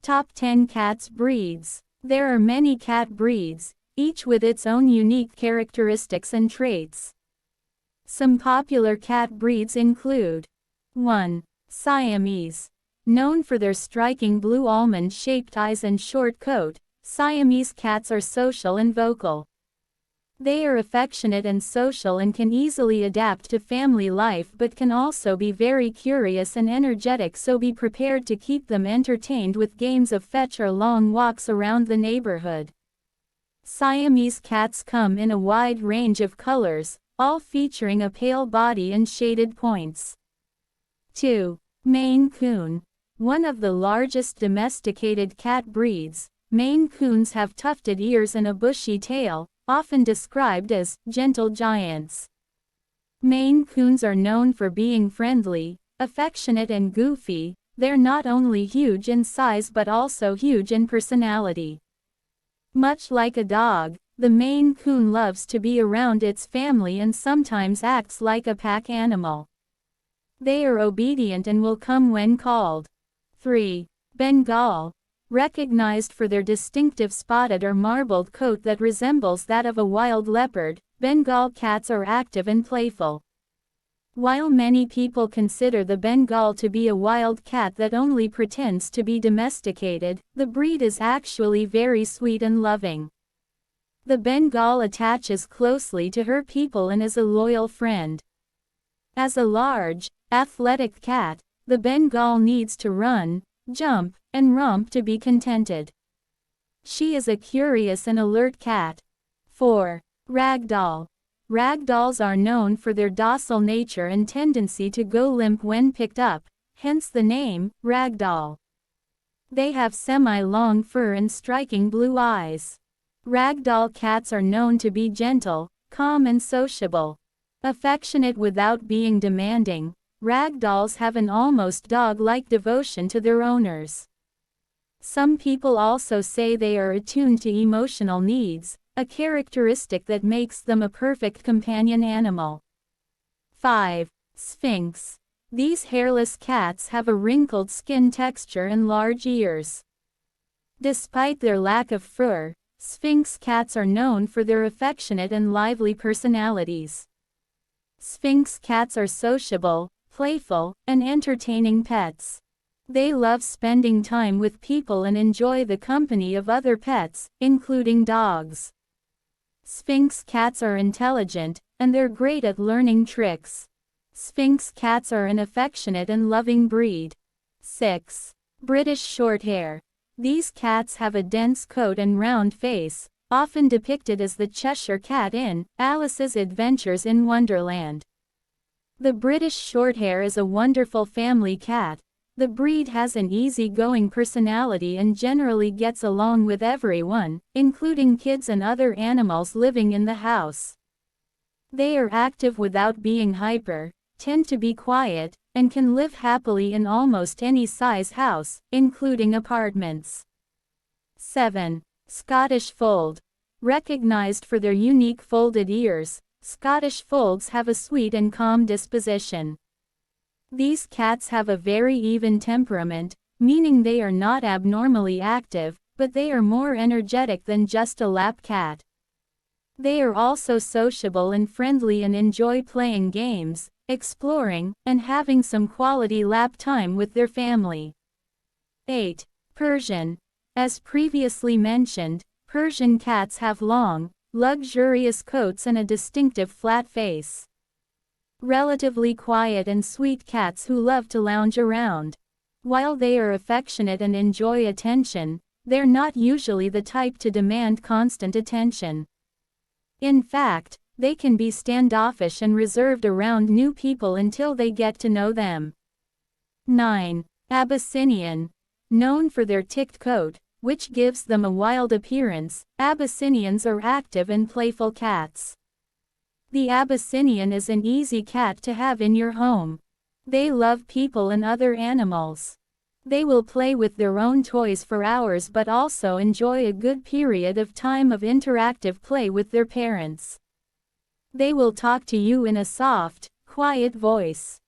Top 10 Cats Breeds. There are many cat breeds, each with its own unique characteristics and traits. Some popular cat breeds include 1. Siamese. Known for their striking blue almond-shaped eyes and short coat, Siamese cats are social and vocal. They are affectionate and social and can easily adapt to family life, but can also be very curious and energetic, so be prepared to keep them entertained with games of fetch or long walks around the neighborhood. Siamese cats come in a wide range of colors, all featuring a pale body and shaded points. 2. Maine Coon. One of the largest domesticated cat breeds, Maine Coons have tufted ears and a bushy tail, often described as gentle giants. Maine Coons are known for being friendly, affectionate and goofy. They're not only huge in size but also huge in personality. Much like a dog, the Maine Coon loves to be around its family and sometimes acts like a pack animal. They are obedient and will come when called. 3. Bengal. Recognized for their distinctive spotted or marbled coat that resembles that of a wild leopard, Bengal cats are active and playful. While many people consider the Bengal to be a wild cat that only pretends to be domesticated, the breed is actually very sweet and loving. The Bengal attaches closely to her people and is a loyal friend. As a large, athletic cat, the Bengal needs to run, jump, and romp to be contented. She is a curious and alert cat. 4. Ragdoll. Ragdolls are known for their docile nature and tendency to go limp when picked up, hence the name, ragdoll. They have semi-long fur and striking blue eyes. Ragdoll cats are known to be gentle, calm and sociable. Affectionate without being demanding, ragdolls have an almost dog-like devotion to their owners. Some people also say they are attuned to emotional needs, a characteristic that makes them a perfect companion animal. 5. Sphinx. These hairless cats have a wrinkled skin texture and large ears. Despite their lack of fur, Sphinx cats are known for their affectionate and lively personalities. Sphinx cats are sociable, playful, and entertaining pets. They love spending time with people and enjoy the company of other pets, including dogs. Sphinx cats are intelligent, and they're great at learning tricks. Sphinx cats are an affectionate and loving breed. 6. British Shorthair. These cats have a dense coat and round face, often depicted as the Cheshire Cat in Alice's Adventures in Wonderland. The British Shorthair is a wonderful family cat. The breed has an easygoing personality and generally gets along with everyone, including kids and other animals living in the house. They are active without being hyper, tend to be quiet, and can live happily in almost any size house, including apartments. 7. Scottish Fold. Recognized for their unique folded ears, Scottish Folds have a sweet and calm disposition. These cats have a very even temperament, meaning they are not abnormally active, but they are more energetic than just a lap cat. They are also sociable and friendly and enjoy playing games, exploring, and having some quality lap time with their family. 8. Persian. As previously mentioned, Persian cats have long, luxurious coats and a distinctive flat face. Relatively quiet and sweet cats who love to lounge around. While they are affectionate and enjoy attention, they're not usually the type to demand constant attention. In fact, they can be standoffish and reserved around new people until they get to know them. 9. Abyssinian. Known for their ticked coat, which gives them a wild appearance, Abyssinians are active and playful cats. The Abyssinian is an easy cat to have in your home. They love people and other animals. They will play with their own toys for hours but also enjoy a good period of time of interactive play with their parents. They will talk to you in a soft, quiet voice.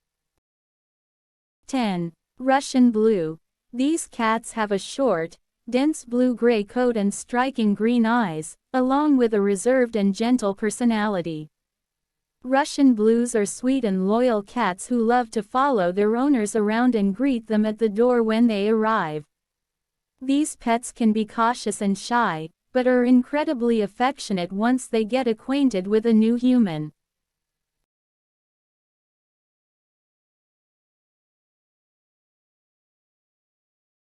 10. Russian Blue. These cats have a short, dense blue-gray coat and striking green eyes, along with a reserved and gentle personality. Russian Blues are sweet and loyal cats who love to follow their owners around and greet them at the door when they arrive. These pets can be cautious and shy, but are incredibly affectionate once they get acquainted with a new human.